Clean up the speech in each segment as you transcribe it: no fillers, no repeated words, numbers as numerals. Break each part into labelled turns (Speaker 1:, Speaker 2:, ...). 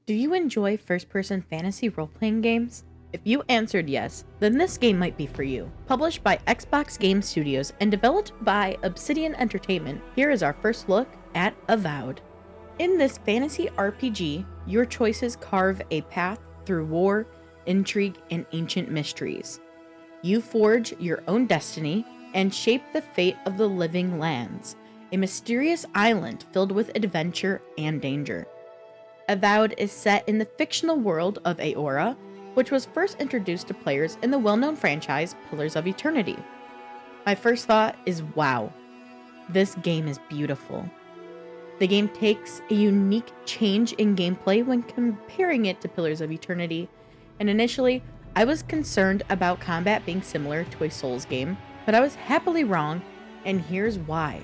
Speaker 1: Do you enjoy first-person fantasy role-playing games? If you answered yes, then this game might be for you. Published by Xbox Game Studios and developed by Obsidian Entertainment, here is our first look at Avowed. In this fantasy RPG, your choices carve a path through war, intrigue, and ancient mysteries. You forge your own destiny and shape the fate of the living lands, a mysterious island filled with adventure and danger. Avowed is set in the fictional world of Eora, which was first introduced to players in the well-known franchise Pillars of Eternity. My first thought is, wow, this game is beautiful. The game takes a unique change in gameplay when comparing it to Pillars of Eternity, and initially, I was concerned about combat being similar to a Souls game, but I was happily wrong, and here's why.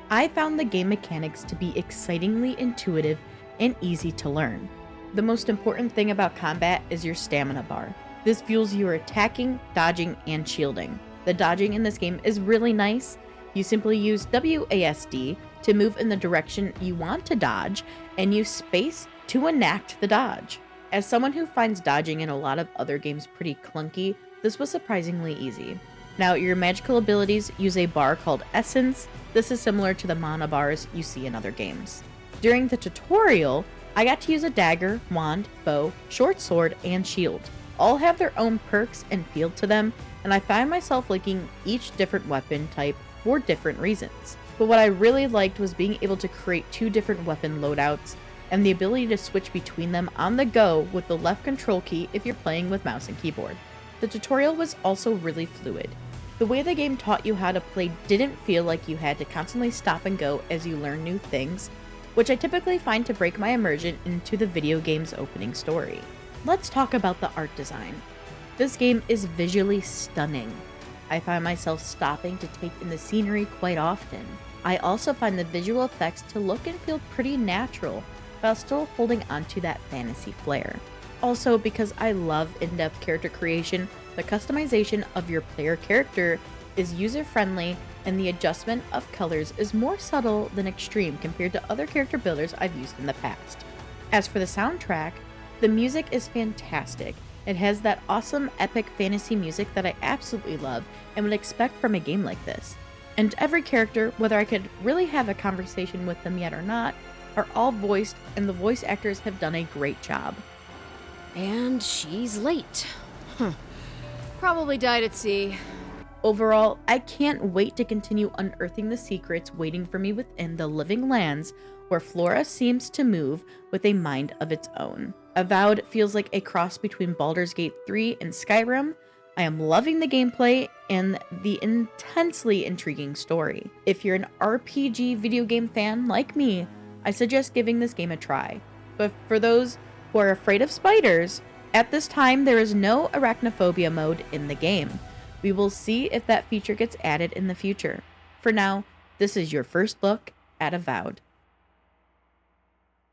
Speaker 1: I found the game mechanics to be excitingly intuitive and easy to learn. The most important thing about combat is your stamina bar. This fuels your attacking, dodging, and shielding. The dodging in this game is really nice. You simply use WASD to move in the direction you want to dodge, and use space to enact the dodge. As someone who finds dodging in a lot of other games pretty clunky, this was surprisingly easy. Now, your magical abilities use a bar called Essence. This is similar to the mana bars you see in other games. During the tutorial, I got to use a dagger, wand, bow, short sword, and shield. All have their own perks and feel to them, and I find myself liking each different weapon type for different reasons. But what I really liked was being able to create two different weapon loadouts, and the ability to switch between them on the go with the left control key if you're playing with mouse and keyboard. The tutorial was also really fluid. The way the game taught you how to play didn't feel like you had to constantly stop and go as you learn new things, which I typically find to break my immersion into the video game's opening story. Let's talk about the art design. This game is visually stunning. I find myself stopping to take in the scenery quite often. I also find the visual effects to look and feel pretty natural, while still holding onto that fantasy flair. Also, because I love in-depth character creation, the customization of your player character is user-friendly, and the adjustment of colors is more subtle than extreme compared to other character builders I've used in the past. As for the soundtrack, the music is fantastic. It has that awesome epic fantasy music that I absolutely love and would expect from a game like this. And every character, whether I could really have a conversation with them yet or not, are all voiced, and the voice actors have done a great job.
Speaker 2: And she's late. Probably died at sea.
Speaker 1: Overall, I can't wait to continue unearthing the secrets waiting for me within the living lands where Flora seems to move with a mind of its own. Avowed feels like a cross between Baldur's Gate 3 and Skyrim. I am loving the gameplay and the intensely intriguing story. If you're an RPG video game fan like me, I suggest giving this game a try. But for those who are afraid of spiders, at this time there is no arachnophobia mode in the game. We will see if that feature gets added in the future. For now, this is your first look at Avowed.